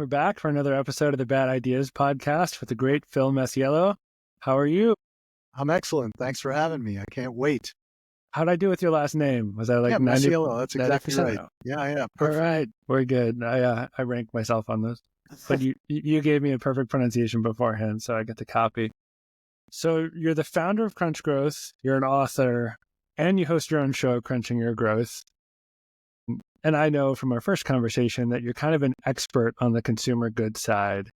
back for another episode of the Bad Ideas podcast with the great Phil Masiello. How are you? I'm excellent. Thanks for having me. I can't wait. How'd I do with your last name? Was that like 90%? Masiello. That's exactly right. Yeah. Perfect. All right. We're good. I ranked myself on those. But you gave me a perfect pronunciation beforehand, so I get the copy. So you're the founder of Crunch Growth, you're an author, and you host your own show, Crunching Your Growth. And I know from our first conversation that you're kind of an expert on the consumer goods side.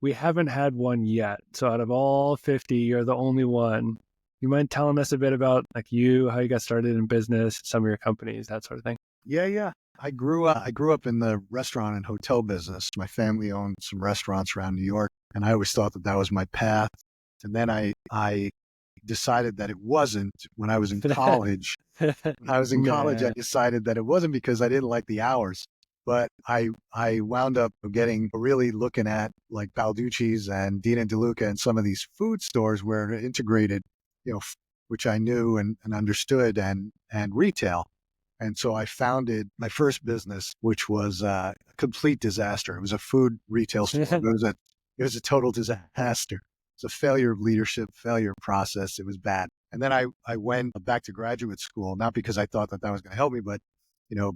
We haven't had one yet. So out of all 50, you're the only one. You mind telling us a bit about like you, how you got started in business, some of your companies, that sort of thing? Yeah. I grew up in the restaurant and hotel business. My family owned some restaurants around New York, and I always thought that was my path. And then I decided that it wasn't when I was in college. When I was in college, I decided that it wasn't because I didn't like the hours. But I wound up really looking at like Balducci's and Dina DeLuca and some of these food stores where it integrated, which I knew and understood, and retail. And so I founded my first business, which was a complete disaster. It was a food retail store. It was a total disaster. It's a failure of leadership, failure of process. It was bad. And then I went back to graduate school, not because I thought that was going to help me, but,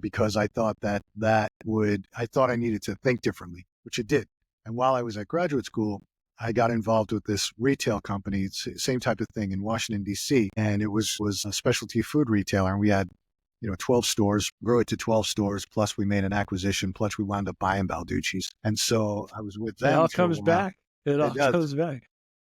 because I thought I thought I needed to think differently, which it did. And while I was at graduate school, I got involved with this retail company, same type of thing in Washington, D.C. And it was a specialty food retailer. And we had 12 stores, grew it to 12 stores, plus we made an acquisition, plus we wound up buying Balducci's. And so I was with them. It all comes back. It all comes back.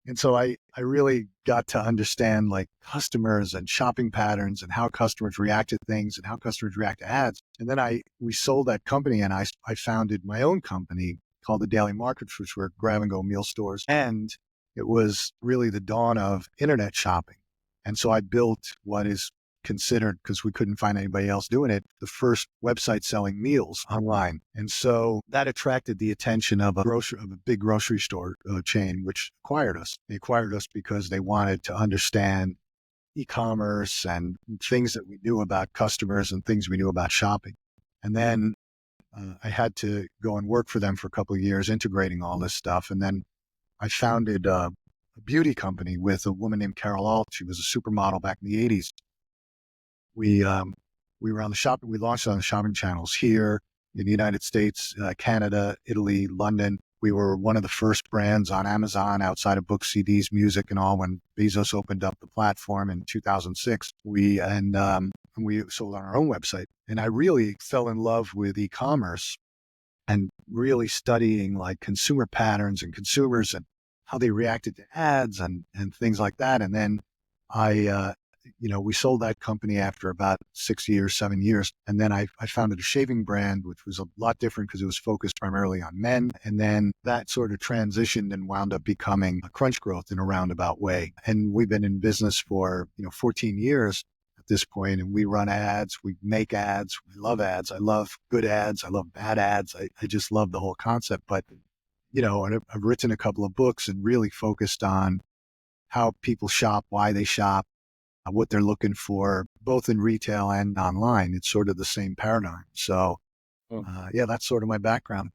And so I really got to understand like customers and shopping patterns and how customers react to things and how customers react to ads. And then we sold that company, and I founded my own company called the Daily Markets, which were grab and go meal stores. And it was really the dawn of internet shopping. And so I built what is considered, because we couldn't find anybody else doing it, the first website selling meals online. And so that attracted the attention of a big grocery store chain, which acquired us. They acquired us because they wanted to understand e-commerce and things that we knew about customers and things we knew about shopping. And then I had to go and work for them for a couple of years, integrating all this stuff. And then I founded a beauty company with a woman named Carol Alt. She was a supermodel back in the 80s. We were on the shopping. We launched on the shopping channels here in the United States, Canada, Italy, London. We were one of the first brands on Amazon outside of books, CDs, music, and all. When Bezos opened up the platform in 2006, we sold on our own website. And I really fell in love with e-commerce and really studying like consumer patterns and consumers and how they reacted to ads and things like that. And then we sold that company after about 7 years. And then I founded a shaving brand, which was a lot different because it was focused primarily on men. And then that sort of transitioned and wound up becoming a Crunch Growth in a roundabout way. And we've been in business for, 14 years at this point, and we run ads, we make ads. We love ads. I love good ads. I love bad ads. I just love the whole concept. But, and I've written a couple of books and really focused on how people shop, why they shop, what they're looking for, both in retail and online. It's sort of the same paradigm. So, that's sort of my background.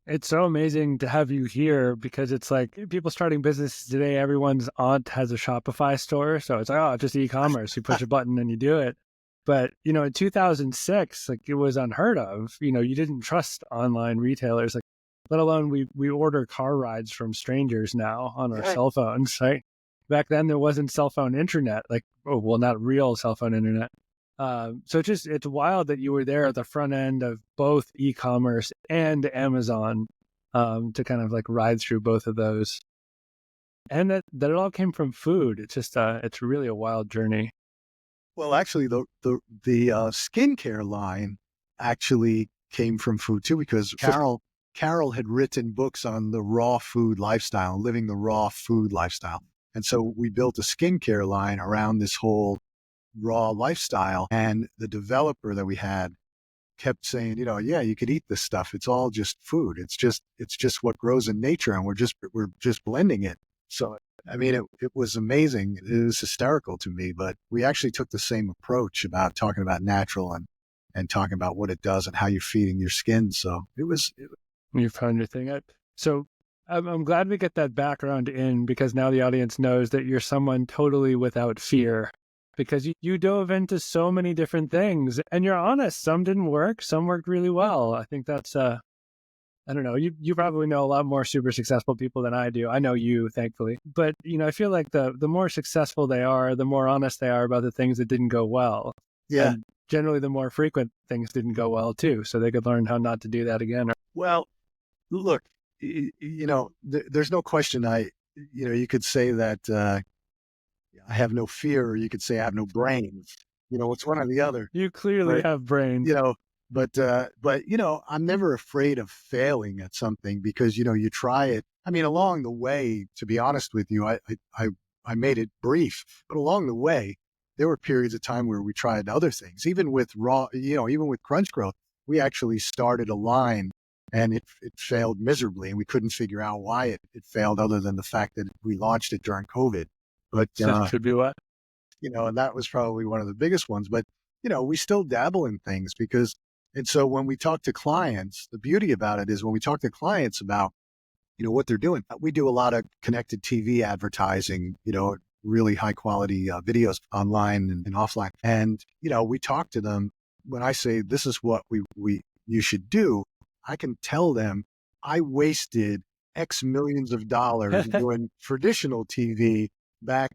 It's so amazing to have you here because it's like people starting businesses today, everyone's aunt has a Shopify store. So it's like, just e-commerce. You push a button and you do it. But, in 2006, like it was unheard of. You didn't trust online retailers, like let alone we order car rides from strangers now on our cell phones, right? Back then, there wasn't cell phone internet, not real cell phone internet. So it's wild that you were there at the front end of both e-commerce and Amazon to kind of like ride through both of those. And that it all came from food. It's just, it's really a wild journey. Well, actually, the skincare line actually came from food too, because Carol had written books on the raw food lifestyle, living the raw food lifestyle. And so we built a skincare line around this whole raw lifestyle. And the developer that we had kept saying, you could eat this stuff. It's all just food. It's just what grows in nature. And we're just blending it. So, I mean, it was amazing. It was hysterical to me, but we actually took the same approach about talking about natural and talking about what it does and how you're feeding your skin. So it was You found your thing. So I'm glad we get that background in, because now the audience knows that you're someone totally without fear, because you dove into so many different things and you're honest. Some didn't work, some worked really well. I think that's, I don't know, you probably know a lot more super successful people than I do. I know you, thankfully. But, I feel like the more successful they are, the more honest they are about the things that didn't go well. Yeah. And generally the more frequent things didn't go well too. So they could learn how not to do that again. Well, look, there's no question. You could say that I have no fear, or you could say I have no brains. It's one or the other. You clearly have brains. But I'm never afraid of failing at something, because, you try it. I mean, along the way, to be honest with you, I made it brief, but along the way, there were periods of time where we tried other things. Even with even with Crunch Growth, we actually started a line and it failed miserably, and we couldn't figure out why it failed, other than the fact that we launched it during COVID. But, Could be what? and that was probably one of the biggest ones. But, we still dabble in things and so when we talk to clients, the beauty about it is when we talk to clients about, what they're doing, we do a lot of connected TV advertising, really high quality videos online and offline. And, we talk to them. When I say, this is what you should do, I can tell them I wasted X millions of dollars doing traditional TV back,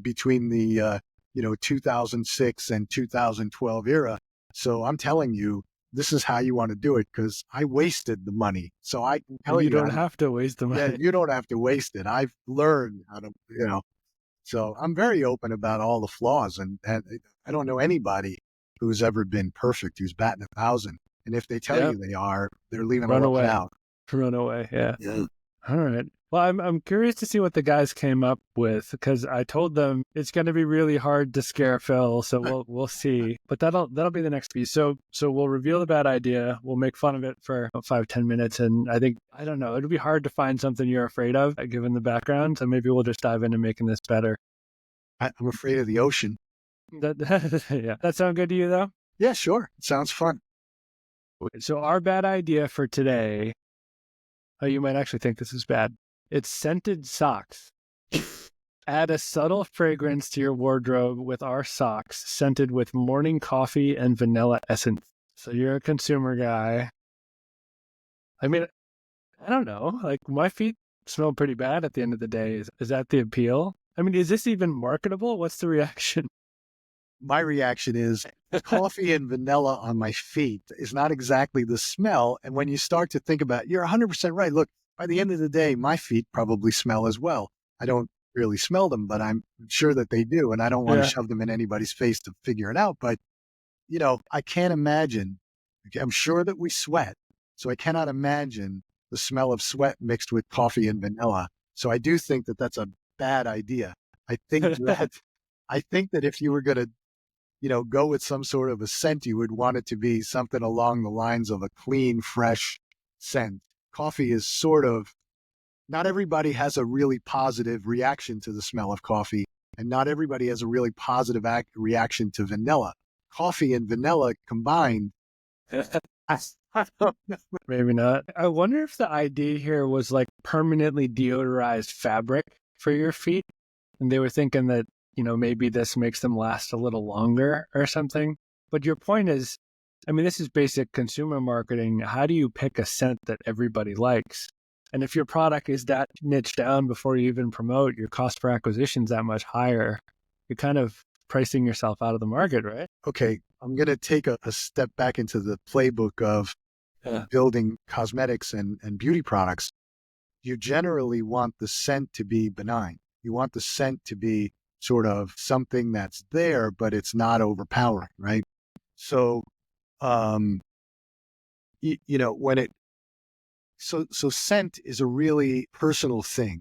between the, 2006 and 2012 era. So I'm telling you, this is how you want to do it, because I wasted the money. So I can tell you don't have to waste the money. Yeah, you don't have to waste it. I've learned how to, so I'm very open about all the flaws, and I don't know anybody who's ever been perfect, who's batting 1,000. And if they tell you they are, they're leaving a lot out. Run away. Yeah. Yeah. All right. Well, I'm curious to see what the guys came up with, because I told them it's going to be really hard to scare Phil. So we'll see. But that'll be the next piece. So we'll reveal the bad idea. We'll make fun of it for 5-10 minutes. And I don't know, it'll be hard to find something you're afraid of, given the background. So maybe we'll just dive into making this better. I'm afraid of the ocean. Yeah. That sound good to you, though? Yeah, sure. It sounds fun. So our bad idea for today, you might actually think this is bad. It's scented socks. Add a subtle fragrance to your wardrobe with our socks, scented with morning coffee and vanilla essence. So you're a consumer guy. I mean, I don't know. Like, my feet smell pretty bad at the end of the day. Is that the appeal? I mean, is this even marketable? What's the reaction? My reaction is coffee and vanilla on my feet is not exactly the smell. And when you start to think about it, you're 100% right. Look, by the end of the day, my feet probably smell as well. I don't really smell them, but I'm sure that they do. And I don't want to shove them in anybody's face to figure it out. But, I can't imagine. I'm sure that we sweat. So I cannot imagine the smell of sweat mixed with coffee and vanilla. So I do think that that's a bad idea. I think that if you were going to, go with some sort of a scent, you would want it to be something along the lines of a clean, fresh scent. Coffee is not everybody has a really positive reaction to the smell of coffee, and not everybody has a really positive reaction to vanilla. Coffee and vanilla combined. Maybe not. I wonder if the idea here was like permanently deodorized fabric for your feet. And they were thinking that, maybe this makes them last a little longer or something. But your point is, I mean, this is basic consumer marketing. How do you pick a scent that everybody likes? And if your product is that niche down before you even promote, your cost per acquisition is that much higher. You're kind of pricing yourself out of the market, right? Okay, I'm going to take a step back into the playbook of building cosmetics and beauty products. You generally want the scent to be benign. You want the scent to be sort of something that's there, but it's not overpowering, right? So, so scent is a really personal thing.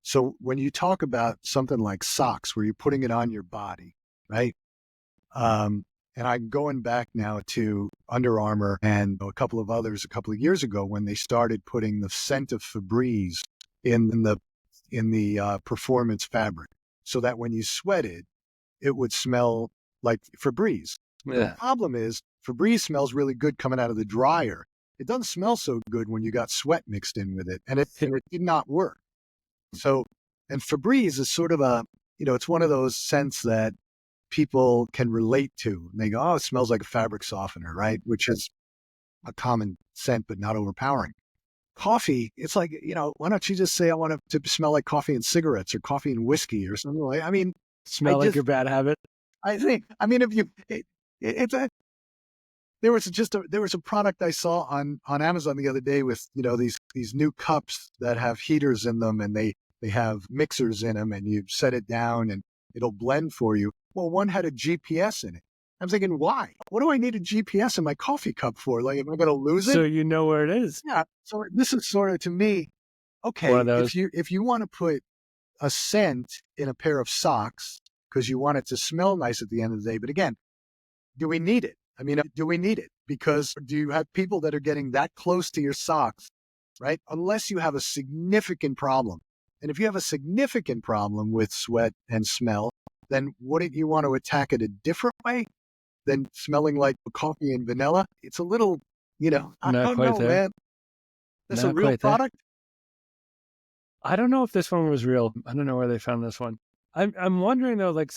So when you talk about something like socks, where you're putting it on your body, right? And I'm going back now to Under Armour and a couple of others a couple of years ago when they started putting the scent of Febreze in the performance fabric, so that when you sweated, it would smell like Febreze. Yeah. The problem is Febreze smells really good coming out of the dryer. it doesn't smell so good when you got sweat mixed in with it. And it did not work. So, and Febreze is sort of a, it's one of those scents that people can relate to. And they go, oh, it smells like a fabric softener, right? Which is a common scent, but not overpowering. Coffee, it's like, why don't you just say, I want it to smell like coffee and cigarettes or coffee and whiskey or something like, smell like your bad habit. If you, it's a, there was a product I saw on Amazon the other day with, these new cups that have heaters in them, and they have mixers in them, and you set it down and it'll blend for you. Well, one had a GPS in it. I'm thinking, why? What do I need a GPS in my coffee cup for? Like, am I going to lose it? So you know where it is. Yeah. So this is sort of, to me, okay, if you want to put a scent in a pair of socks because you want it to smell nice at the end of the day, but again, do we need it? Do we need it? Because do you have people that are getting that close to your socks, right? Unless you have a significant problem. And if you have a significant problem with sweat and smell, then wouldn't you want to attack it a different way than smelling like coffee and vanilla? It's a little, I don't know, man. That's a real product? I don't know if this one was real. I don't know where they found this one. I'm wondering though, like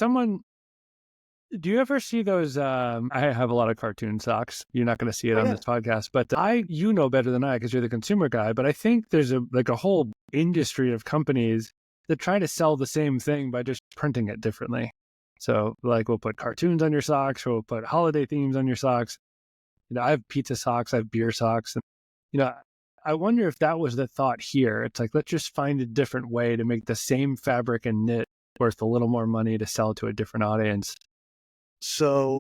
do you ever see those? I have a lot of cartoon socks. You're not going to see it on this podcast, but you know better than I because you're the consumer guy. But I think there's a whole industry of companies that try to sell the same thing by just printing it differently. So like we'll put cartoons on your socks, or we'll put holiday themes on your socks. I have pizza socks, I have beer socks. And, I wonder if that was the thought here. It's like, let's just find a different way to make the same fabric and knit worth a little more money to sell to a different audience. So,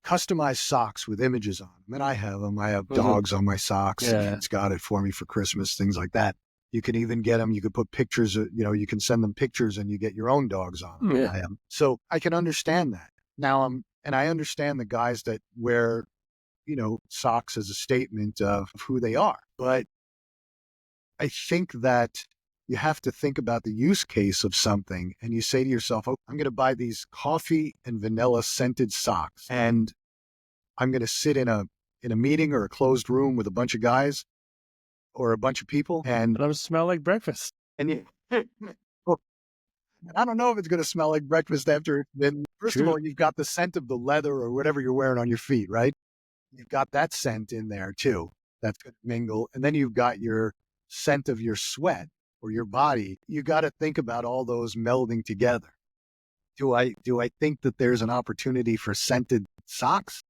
customized socks with images on them. And I have them. I have dogs on my socks. Yeah. It's got it for me for Christmas, things like that. You can even get them. You could put pictures, you can send them pictures and you get your own dogs on them. Yeah. So I can understand that. Now, and I understand the guys that wear, socks as a statement of who they are. But I think that you have to think about the use case of something, and you say to yourself, oh, I'm going to buy these coffee and vanilla scented socks, and I'm going to sit in a meeting or a closed room with a bunch of guys or a bunch of people, and it'll smell like breakfast. And I don't know if it's going to smell like breakfast after it's been. First of all, you've got the scent of the leather or whatever you're wearing on your feet, right? You've got that scent in there too. That's going to mingle. And then you've got your scent of your sweat or your body. You got to think about all those melding together. Do I think that there's an opportunity for scented socks?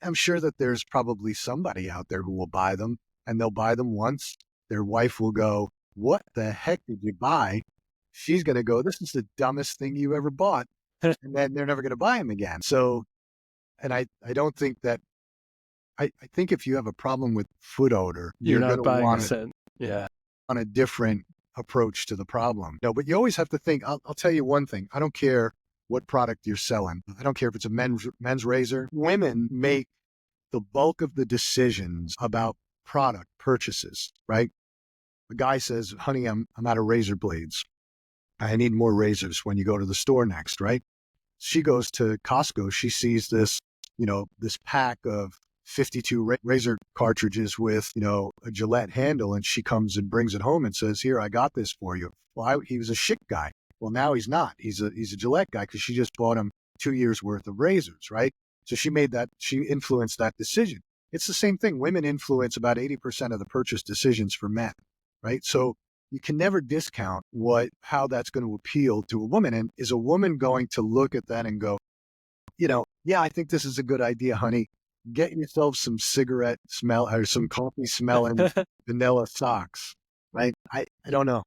I'm sure that there's probably somebody out there who will buy them, and they'll buy them once. Their wife will go, what the heck did you buy? She's going to go, this is the dumbest thing you ever bought. And then they're never going to buy them again. So, and I don't think that, I think if you have a problem with foot odor, you're not buying a scent. Yeah. On a different approach to the problem. No, but you always have to think, I'll tell you one thing. I don't care what product you're selling. I don't care if it's a men's razor. Women make the bulk of the decisions about product purchases, right? The guy says, honey, I'm out of razor blades. I need more razors when you go to the store next, right? She goes to Costco. She sees this, this pack of 52 razor cartridges with, a Gillette handle. And she comes and brings it home and says, here, I got this for you. Well, he was a Schick guy. Well, now he's not. He's a Gillette guy because she just bought him 2 years worth of razors, right? So she influenced that decision. It's the same thing. Women influence about 80% of the purchase decisions for men, right? So you can never discount how that's going to appeal to a woman. And is a woman going to look at that and go, yeah, I think this is a good idea, honey. Get yourself some cigarette smell or some coffee smelling vanilla socks, right? I don't know.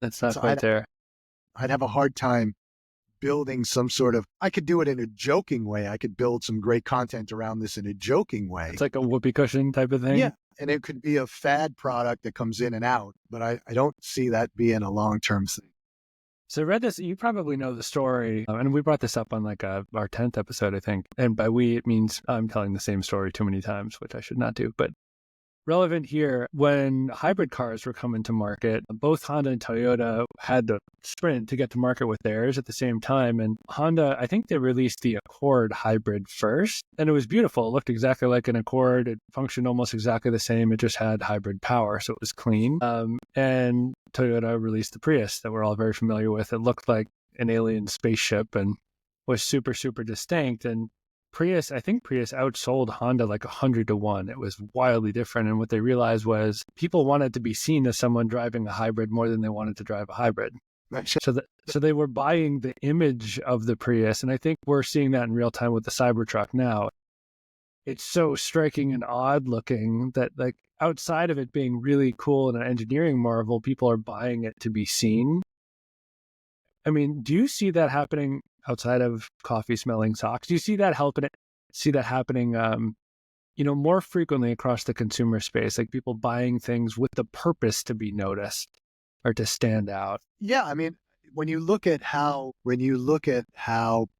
That's not quite there. I'd have a hard time building some sort of, I could do it in a joking way. I could build some great content around this in a joking way. It's like a whoopee cushion type of thing. Yeah. And it could be a fad product that comes in and out, but I don't see that being a long-term thing. So I read this, you probably know the story, and we brought this up on our 10th episode, I think. And by we, it means I'm telling the same story too many times, which I should not do. But relevant here, when hybrid cars were coming to market, both Honda and Toyota had to sprint to get to market with theirs at the same time. And Honda, I think they released the Accord hybrid first, and it was beautiful. It looked exactly like an Accord. It functioned almost exactly the same. It just had hybrid power, so it was clean. And Toyota released the Prius that we're all very familiar with. It looked like an alien spaceship and was super, super distinct. And I think Prius outsold Honda like 100-1. It was wildly different. And what they realized was people wanted to be seen as someone driving a hybrid more than they wanted to drive a hybrid. So they were buying the image of the Prius. And I think we're seeing that in real time with the Cybertruck now. It's so striking and odd looking that, like, outside of it being really cool and an engineering marvel, people are buying it to be seen. I mean, do you see that happening outside of coffee smelling socks? Do you see that happening, more frequently across the consumer space, like people buying things with the purpose to be noticed or to stand out? Yeah, I mean, when you look at how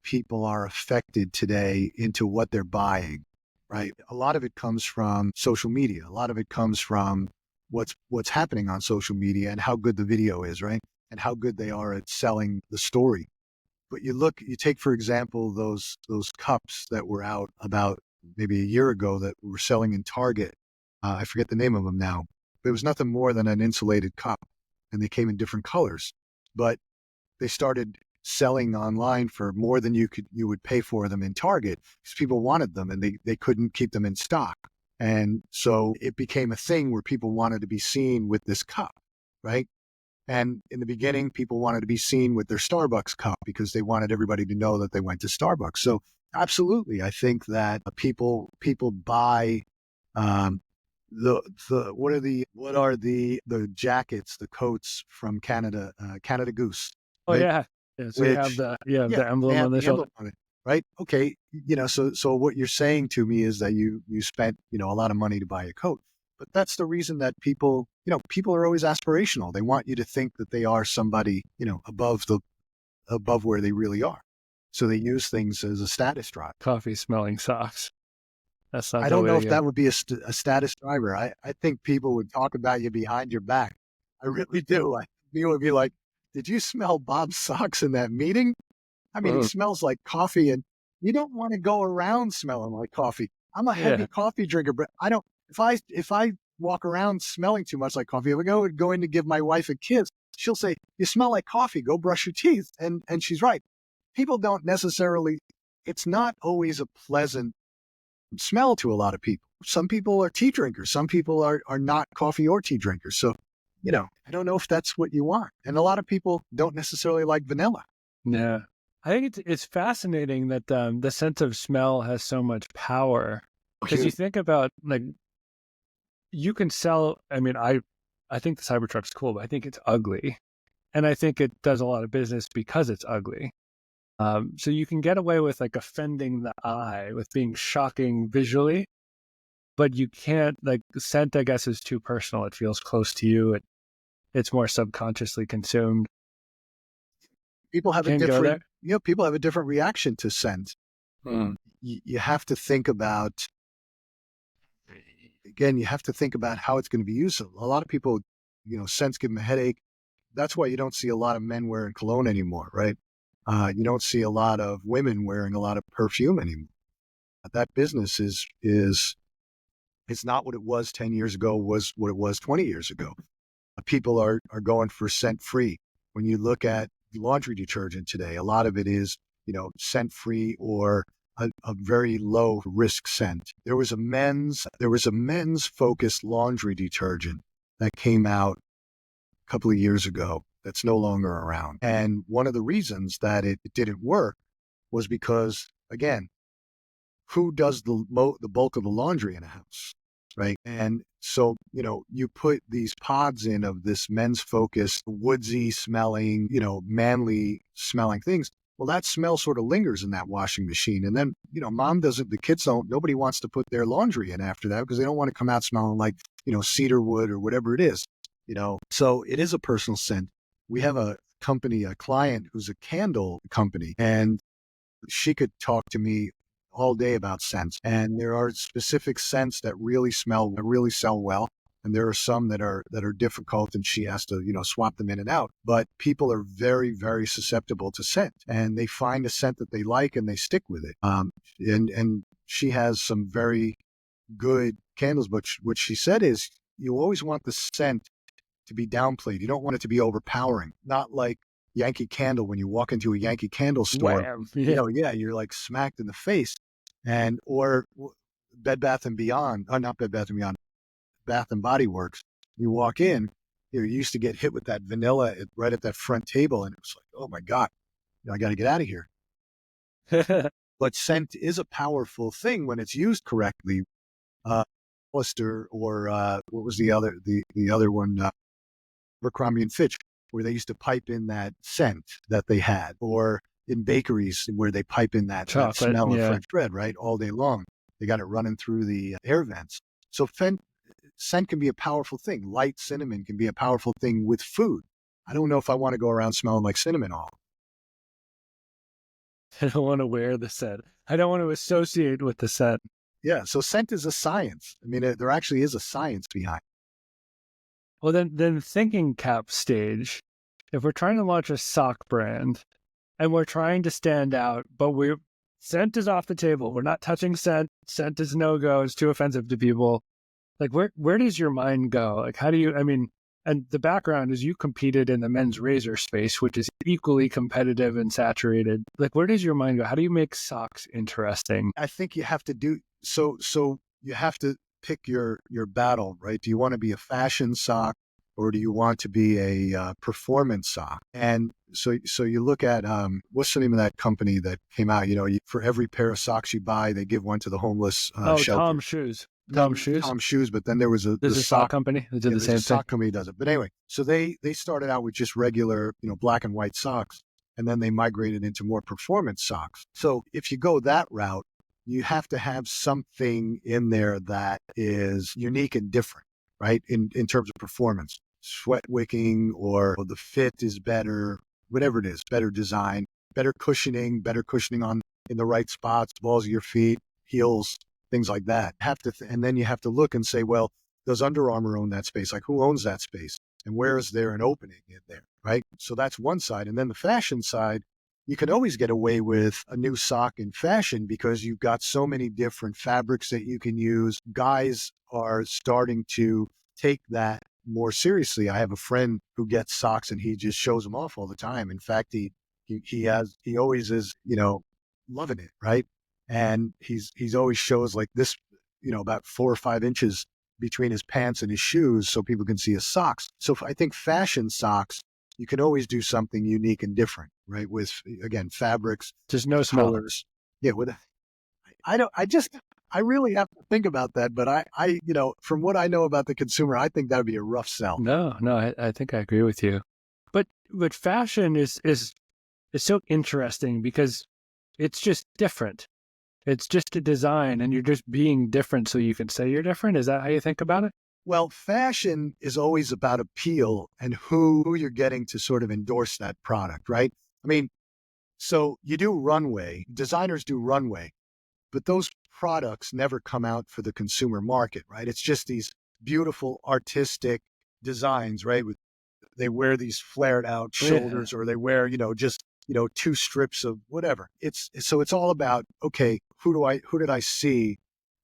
people are affected today into what they're buying, right? A lot of it comes from social media. A lot of it comes from what's happening on social media and how good the video is, right? And how good they are at selling the story. But you take, for example, those cups that were out about maybe a year ago that were selling in Target. I forget the name of them now, but it was nothing more than an insulated cup, and they came in different colors. But they started selling online for more than you would pay for them in Target because people wanted them and they couldn't keep them in stock. And so it became a thing where people wanted to be seen with this cup, right? And in the beginning, people wanted to be seen with their Starbucks cup because they wanted everybody to know that they went to Starbucks. So absolutely, I think that people buy what are the jackets, the coats from Canada, Canada Goose. Oh, Right? yeah. Yeah, so you have the emblem on the shoulder. On it, right? Okay. So what you're saying to me is that you spent, a lot of money to buy a coat. But that's the reason that people are always aspirational. They want you to think that they are somebody, above where they really are. So they use things as a status drive. Coffee smelling socks. That's not I don't know if that would be a status driver. I think people would talk about you behind your back. I really do. People would be like, did you smell Bob's socks in that meeting? I mean, he smells like coffee, and you don't want to go around smelling like coffee. I'm a heavy coffee drinker, but I don't. If I walk around smelling too much like coffee, if I go in to give my wife a kiss, she'll say, "You smell like coffee. Go brush your teeth." And she's right. People don't necessarily. It's not always a pleasant smell to a lot of people. Some people are tea drinkers. Some people are not coffee or tea drinkers. So, I don't know if that's what you want. And a lot of people don't necessarily like vanilla. Yeah. I think it's fascinating that the sense of smell has so much power. Because you think about, like, you can sell, I mean, I think the Cybertruck's cool, but I think it's ugly. And I think it does a lot of business because it's ugly. So you can get away with, like, offending the eye, with being shocking visually, but you can't, like, scent, I guess, is too personal. It feels close to you. It's more subconsciously consumed. People have people have a different reaction to scent. You have to think about, again, you have to think about how it's going to be used. A lot of people, scents give them a headache. That's why you don't see a lot of men wearing cologne anymore, right? You don't see a lot of women wearing a lot of perfume anymore. That business is it's not what it was 10 years ago, was what it was 20 years ago. People are going for scent-free. When you look at laundry detergent today, a lot of it is, scent-free or a very low risk scent. There was a men's focused laundry detergent that came out a couple of years ago that's no longer around. And one of the reasons that it didn't work was because, again, who does the bulk of the laundry in a house, right? And so, you put these pods in of this men's focused, woodsy smelling, manly smelling things. Well, that smell sort of lingers in that washing machine. And then, the kids don't, nobody wants to put their laundry in after that because they don't want to come out smelling like, cedar wood or whatever it is, So it is a personal scent. We have a client who's a candle company, and she could talk to me all day about scents. And there are specific scents that really sell well. And there are some that are difficult, and she has to, swap them in and out. But people are very, very susceptible to scent, and they find a scent that they like and they stick with it. And she has some very good candles, but what she said is you always want the scent to be downplayed. You don't want it to be overpowering. Not like Yankee Candle. When you walk into a Yankee Candle store, Wham. Yeah. you're like smacked in the face. Or Bed Bath and Beyond, not Bed Bath and Beyond, Bath and Body Works. You walk in, you used to get hit with that vanilla right at that front table, and it was like, oh my God, I got to get out of here. But scent is a powerful thing when it's used correctly. Hollister, or what was the other one? Abercrombie and Fitch, where they used to pipe in that scent that they had, or in bakeries where they pipe in that smell of French bread, right, all day long. They got it running through the air vents. So scent can be a powerful thing. Light cinnamon can be a powerful thing with food. I don't know if I want to go around smelling like cinnamon all. I don't want to wear the scent. I don't want to associate with the scent. Yeah, so scent is a science. I mean, there actually is a science behind it. Well, then thinking cap stage, if we're trying to launch a sock brand and we're trying to stand out, but scent is off the table. We're not touching scent. Scent is no-go. It's too offensive to people. Like, where does your mind go? Like, how do you, and the background is you competed in the men's razor space, which is equally competitive and saturated. Like, where does your mind go? How do you make socks interesting? I think you have to do, so you have to pick your battle, right? Do you want to be a fashion sock, or do you want to be a performance sock? And so you look at, what's the name of that company that came out? For every pair of socks you buy, they give one to the homeless shelter. Tom Shoes. Tom Shoes, but then there was a sock company that did the same thing. Sock company does it. But anyway, so they started out with just regular, black and white socks, and then they migrated into more performance socks. So if you go that route, you have to have something in there that is unique and different, right? In terms of performance, sweat wicking, or the fit is better, whatever it is, better design, better cushioning in the right spots, balls of your feet, heels, things like that. And then you have to look and say, well, does Under Armour own that space? Like, who owns that space? And where is there an opening in there, right? So that's one side. And then the fashion side, you can always get away with a new sock in fashion because you've got so many different fabrics that you can use. Guys are starting to take that more seriously. I have a friend who gets socks and he just shows them off all the time. In fact, he always is, loving it, right? And he's always shows like this, about 4 or 5 inches between his pants and his shoes so people can see his socks. So I think fashion socks, you can always do something unique and different, right? With, again, fabrics. Just no colors. Yeah. I really have to think about that, but I from what I know about the consumer, I think that would be a rough sell. No, I think I agree with you. But fashion is so interesting because it's just different. It's just a design and you're just being different so you can say you're different. Is that how you think about it? Well, fashion is always about appeal and who you're getting to sort of endorse that product, right? So you do runway, designers do runway, but those products never come out for the consumer market, right? It's just these beautiful artistic designs, right? They wear these flared out shoulders, or they wear, just 2 strips of whatever. It's all about, okay, who did I see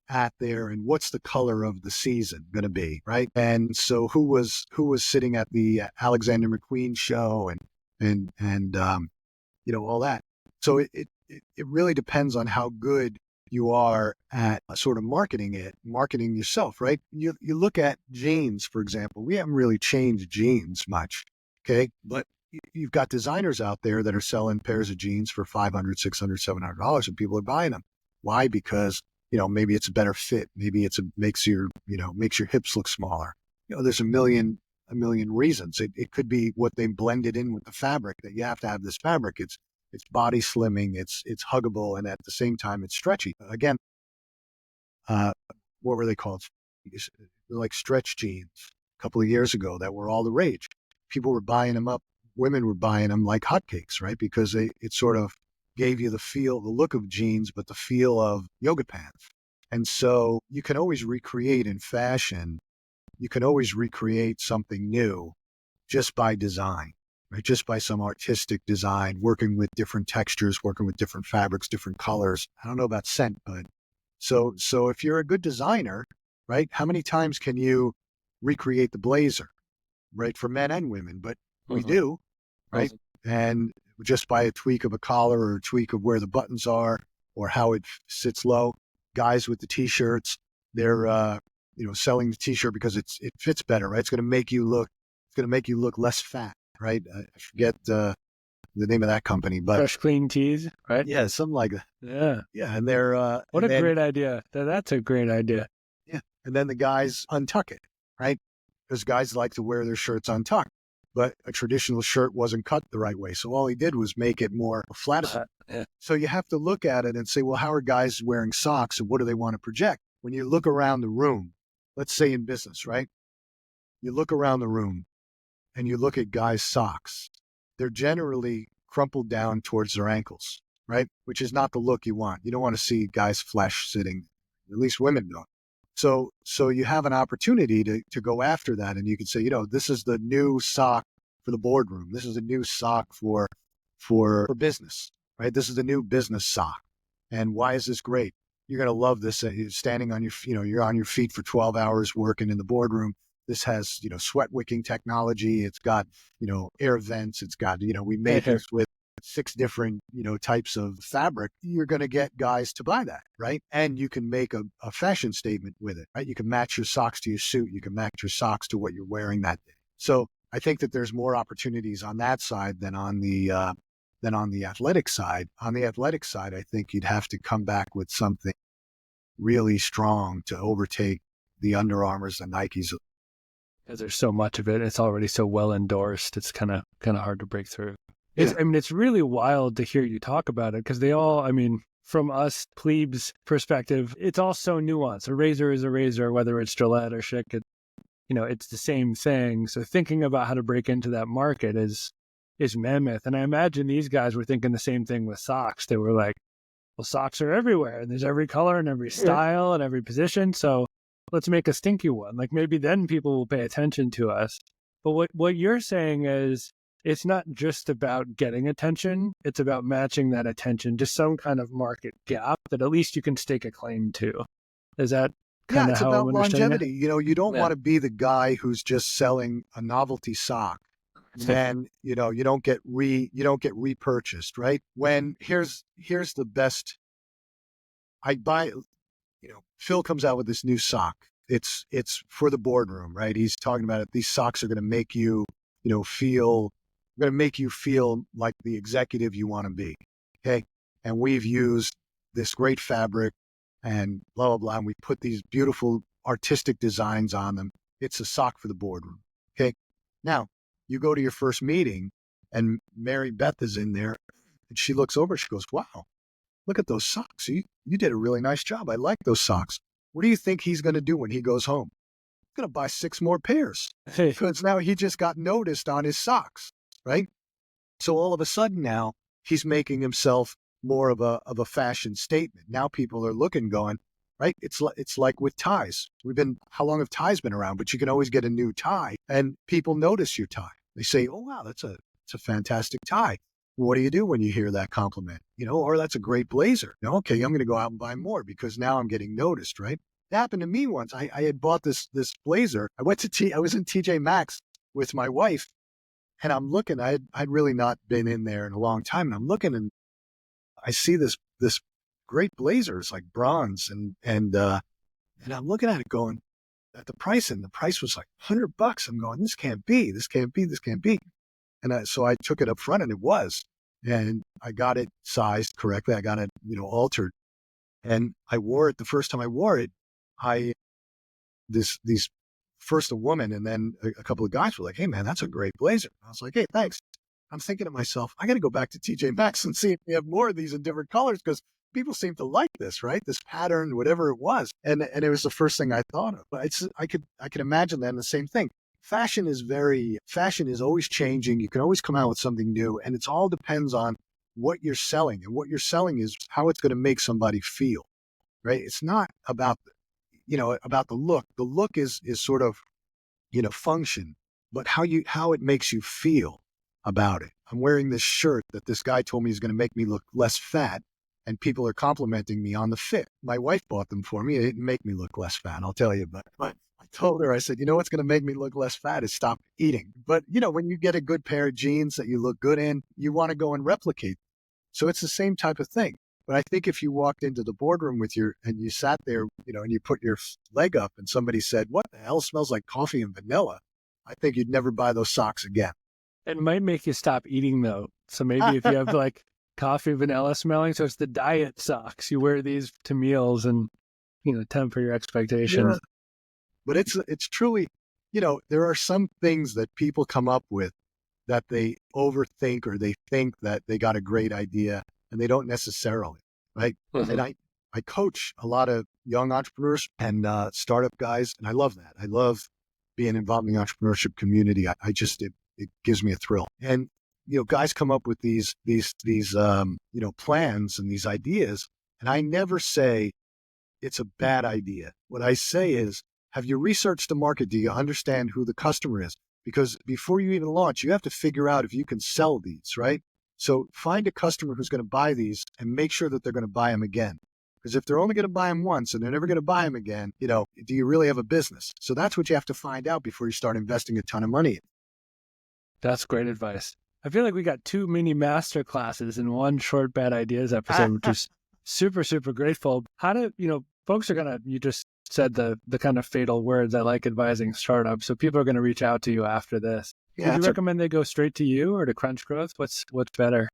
at there, and what's the color of the season going to be, right? And so who was sitting at the Alexander McQueen show, and all that. So it really depends on how good you are at sort of marketing yourself, right? You look at jeans, for example. We haven't really changed jeans much, okay? But you've got designers out there that are selling pairs of jeans for $500, $600, $700, and people are buying them. Why? Because, maybe it's a better fit. Maybe makes your hips look smaller. There's a million reasons. It could be what they blended in with the fabric, that you have to have this fabric. It's body slimming, it's huggable, and at the same time, it's stretchy. Again, what were they called? They're like stretch jeans a couple of years ago that were all the rage. People were buying them up. Women were buying them like hotcakes, right? Because it sort of gave you the look of jeans, but the feel of yoga pants. And so you can always recreate in fashion. You can always recreate something new just by design, right? Just by some artistic design, working with different textures, working with different fabrics, different colors. I don't know about scent, but so if you're a good designer, right? How many times can you recreate the blazer, right? For men and women, but we do, right? And just by a tweak of a collar or a tweak of where the buttons are or how it sits low. Guys with the t-shirts, they're selling the t-shirt because it fits better, right? It's going to make you look less fat, right? I forget the name of that company, but Fresh Clean Tees, right? Yeah, something like that. Yeah. Yeah, and they're what a great idea. That's a great idea. Yeah, and then the guys untuck it, right? Because guys like to wear their shirts untucked, but a traditional shirt wasn't cut the right way, so all he did was make it more flat. Yeah. So you have to look at it and say, well, how are guys wearing socks, and what do they want to project? When you look around the room, let's say in business, right? You look around the room and you look at guys' socks. They're generally crumpled down towards their ankles, right? Which is not the look you want. You don't want to see guys' flesh sitting, at least women don't. So you have an opportunity to go after that. And you can say, this is the new sock for the boardroom. This is a new sock for business, right? This is the new business sock. And why is this great? You're going to love this. Standing on you're on your feet for 12 hours working in the boardroom. This has, sweat wicking technology. It's got, air vents. It's got, we made this with 6 different, types of fabric. You're going to get guys to buy that, right? And you can make a fashion statement with it, right? You can match your socks to your suit. You can match your socks to what you're wearing that day. So I think that there's more opportunities on that side than on the athletic side. On the athletic side, I think you'd have to come back with something really strong to overtake the Under Armours and Nikes. Because there's so much of it. It's already so well endorsed. It's kind of hard to break through. Yeah. It's really wild to hear you talk about it because they all, from us plebes perspective, it's all so nuanced. A razor is a razor, whether it's Gillette or Schick, it's the same thing. So thinking about how to break into that market is mammoth. And I imagine these guys were thinking the same thing with socks. They were like, well, socks are everywhere and there's every color and every style and every position. So let's make a Stinky one. Like maybe then people will pay attention to us. But what you're saying is it's not just about getting attention. It's about matching that attention to some kind of market gap that at least you can stake a claim to. Is that kind of how I'm understanding longevity. it? You don't want to be the guy who's just selling a novelty sock. Then, you don't get repurchased, right? When here's the best. Phil comes out with this new sock. It's for the boardroom, right? He's talking about it. These socks are going to make you, feel like the executive you want to be. Okay. And we've used this great fabric and blah, blah, blah. And we put these beautiful artistic designs on them. It's a sock for the boardroom. Okay. Now you go to your first meeting and Mary Beth is in there and she looks over. She goes, wow, look at those socks. You did a really nice job. I like those socks. What do you think he's going to do when he goes home? He's going to buy 6 more pairs because now he just got noticed on his socks, right? So all of a sudden now he's making himself more of a fashion statement. Now people are looking, going, right? It's like with ties. How long have ties been around? But you can always get a new tie and people notice your tie. They say, oh, wow, it's a fantastic tie. What do you do when you hear that compliment? Or that's a great blazer. Okay, I'm going to go out and buy more because now I'm getting noticed, right? It happened to me once. I had bought this blazer. I was in TJ Maxx with my wife and I'm looking, I'd really not been in there in a long time. And I'm looking and I see this great blazer. It's like bronze. And I'm looking at it going at the price, and the price was like $100. I'm going, this can't be. And so I took it up front and it was, and I got it sized correctly. I got it, altered, and I wore it. The first time I wore it, first a woman and then a couple of guys were like, hey man, that's a great blazer. I was like, hey, thanks. I'm thinking to myself, I got to go back to TJ Maxx and see if they have more of these in different colors because people seem to like this, right? This pattern, whatever it was. And it was the first thing I thought of. But I could imagine that, and the same thing. Fashion is always changing. You can always come out with something new, and it all depends on what you're selling. And what you're selling is how it's going to make somebody feel, right? It's not about, about the look. The look is sort of, function, but how it makes you feel about it. I'm wearing this shirt that this guy told me is going to make me look less fat, and people are complimenting me on the fit. My wife bought them for me. It didn't make me look less fat, I'll tell you. But I told her, I said, what's going to make me look less fat is stop eating. But, when you get a good pair of jeans that you look good in, you want to go and replicate. So it's the same type of thing. But I think if you walked into the boardroom and you sat there, and you put your leg up and somebody said, what the hell smells like coffee and vanilla? I think you'd never buy those socks again. It might make you stop eating though. So maybe if you have like coffee vanilla smelling, so it's the diet socks. You wear these to meals and, temper your expectations. Yeah. But it's truly, there are some things that people come up with that they overthink, or they think that they got a great idea and they don't necessarily, right? Mm-hmm. And I coach a lot of young entrepreneurs and startup guys, and I love that. I love being involved in the entrepreneurship community. It gives me a thrill. And, guys come up with these plans and these ideas, and I never say it's a bad idea. What I say is, have you researched the market? Do you understand who the customer is? Because before you even launch, you have to figure out if you can sell these, right? So find a customer who's going to buy these and make sure that they're going to buy them again. Because if they're only going to buy them once and they're never going to buy them again, do you really have a business? So that's what you have to find out before you start investing a ton of money. That's great advice. I feel like we got 2 mini master classes in one short bad ideas episode, which is super, super grateful. How do, folks are going to, you just said the kind of fatal words, I like advising startups. So people are going to reach out to you after this. Yeah, Would you recommend they go straight to you or to Crunch Growth? What's better?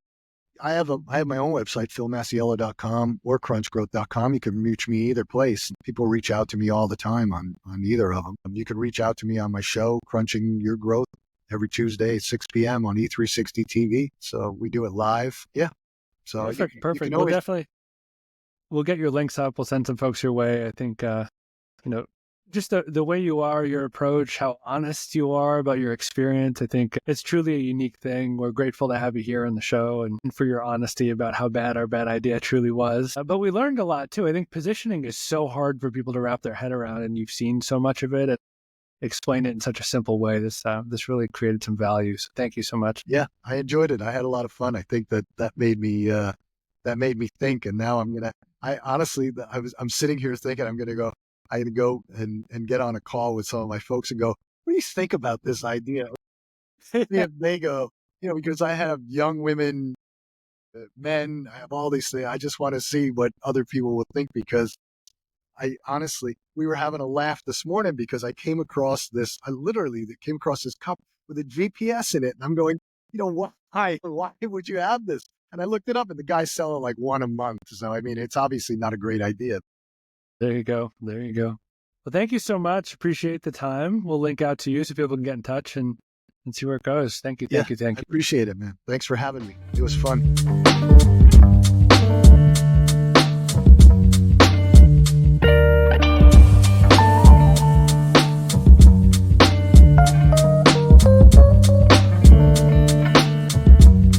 I have my own website, philmasiello.com or crunchgrowth.com. You can reach me either place. People reach out to me all the time on either of them. You can reach out to me on my show, Crunching Your Growth, every Tuesday at 6 p.m. on E360 TV. So we do it live. Yeah. So Perfect. Always... We'll get your links up. We'll send some folks your way. I think, just the way you are, your approach, how honest you are about your experience. I think it's truly a unique thing. We're grateful to have you here on the show and for your honesty about how bad our bad idea truly was. But we learned a lot too. I think positioning is so hard for people to wrap their head around, and you've seen so much of it and explained it in such a simple way. This really created some value. So thank you so much. Yeah, I enjoyed it. I had a lot of fun. I think that made me think. And now I'm sitting here thinking I had to go and get on a call with some of my folks and go, what do you think about this idea? They go, because I have young women, men, I have all these things. I just want to see what other people will think, because we were having a laugh this morning because I came across this cup with a GPS in it. And I'm going, why would you have this? And I looked it up, and the guy's selling like one a month. So, it's obviously not a great idea. There you go. Well, thank you so much. Appreciate the time. We'll link out to you so people can get in touch and see where it goes. Thank you. I appreciate it, man. Thanks for having me. It was fun.